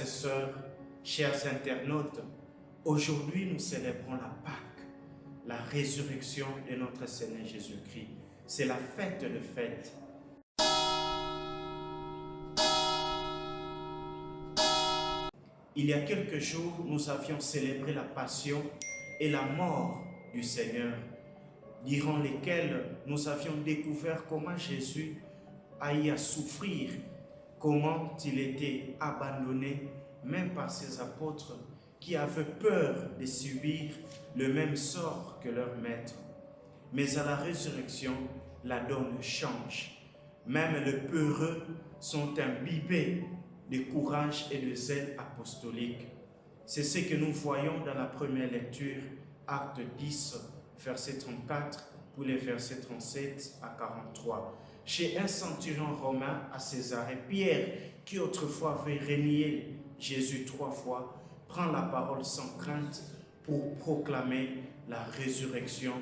et sœurs, chers internautes, aujourd'hui nous célébrons la Pâque, la résurrection de notre Seigneur Jésus-Christ. C'est la fête de fêtes. Il y a quelques jours, nous avions célébré la passion et la mort du Seigneur, durant lesquels nous avions découvert comment Jésus a eu à souffrir, comment il était abandonné, même par ses apôtres, qui avaient peur de subir le même sort que leur maître. Mais à la résurrection, la donne change. Même les peureux sont imbibés de courage et de zèle apostolique. C'est ce que nous voyons dans la première lecture, acte 10, verset 34, pour les versets 37 à 43. Chez un centurion romain à Césarée, Pierre, qui autrefois avait renié Jésus 3 fois, prend la parole sans crainte pour proclamer la résurrection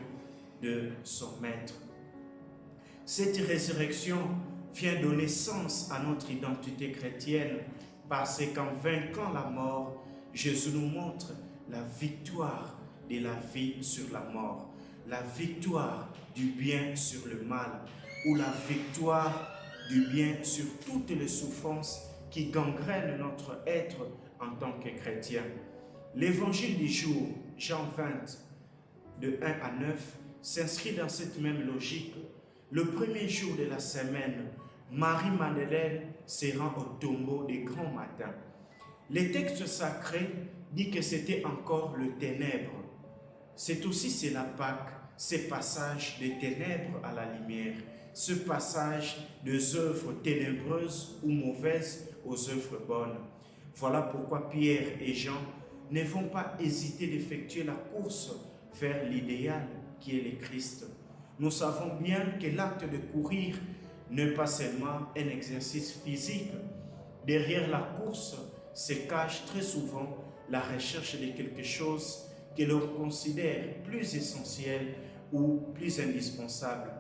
de son maître. Cette résurrection vient donner sens à notre identité chrétienne parce qu'en vainquant la mort, Jésus nous montre la victoire de la vie sur la mort, la victoire du bien sur le mal ou la victoire du bien sur toutes les souffrances qui gangrènent notre être en tant que chrétien. L'évangile du jour, Jean 20, de 1 à 9, s'inscrit dans cette même logique. Le premier jour de la semaine, Marie-Madeleine se rend au tombeau de grand matin. Le texte sacré dit que c'était encore le ténèbre. C'est aussi la Pâque, ce passage des ténèbres à la lumière, ce passage des œuvres ténébreuses ou mauvaises aux œuvres bonnes. Voilà pourquoi Pierre et Jean ne vont pas hésiter d'effectuer la course vers l'idéal qui est le Christ. Nous savons bien que l'acte de courir n'est pas seulement un exercice physique. Derrière la course se cache très souvent la recherche de quelque chose que l'on considère plus essentiel ou plus indispensable.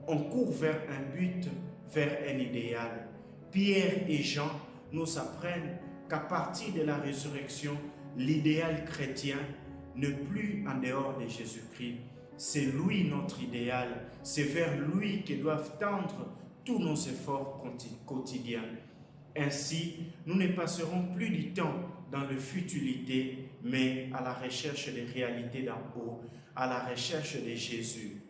On court vers un but, vers un idéal. Pierre et Jean nous apprennent qu'à partir de la résurrection, l'idéal chrétien n'est plus en dehors de Jésus-Christ. C'est lui notre idéal, c'est vers lui que doivent tendre tous nos efforts quotidiens. Ainsi, nous ne passerons plus du temps dans la futilité, mais à la recherche des réalités d'en haut, à la recherche de Jésus.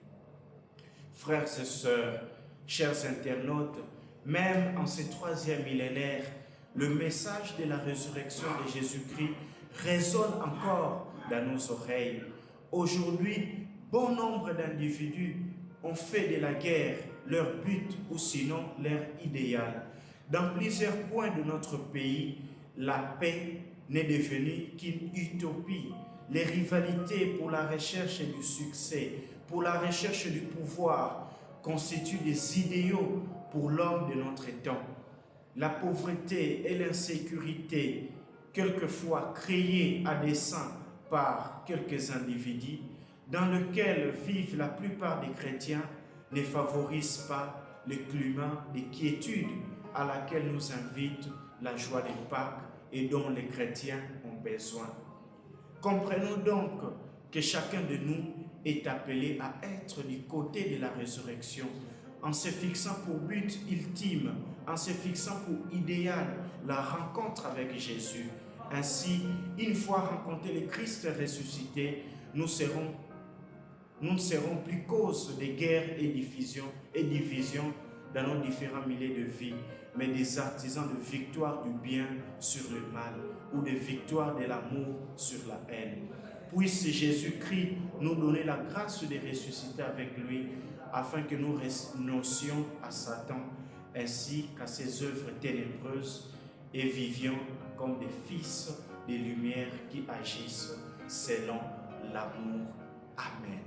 Frères et sœurs, chers internautes, même en ce troisième millénaire, le message de la résurrection de Jésus-Christ résonne encore dans nos oreilles. Aujourd'hui, bon nombre d'individus ont fait de la guerre leur but ou sinon leur idéal. Dans plusieurs coins de notre pays, la paix n'est devenue qu'une utopie. Les rivalités pour la recherche du succès, pour la recherche du pouvoir, constituent des idéaux pour l'homme de notre temps. La pauvreté et l'insécurité, quelquefois créées à dessein par quelques individus, dans lequel vivent la plupart des chrétiens, ne favorisent pas le climat de quiétude à laquelle nous invite la joie de Pâques et dont les chrétiens ont besoin. Comprenons donc que chacun de nous est appelé à être du côté de la résurrection, en se fixant pour but ultime, en se fixant pour idéal la rencontre avec Jésus. Ainsi, une fois rencontré le Christ ressuscité, nous ne serons plus cause de guerres et divisions dans nos différents milliers de vies, mais des artisans de victoire du bien sur le mal ou de victoire de l'amour sur la haine. Puisse Jésus-Christ nous donner la grâce de ressusciter avec lui afin que nous renoncions à Satan ainsi qu'à ses œuvres ténébreuses et vivions comme des fils des lumières qui agissent selon l'amour. Amen.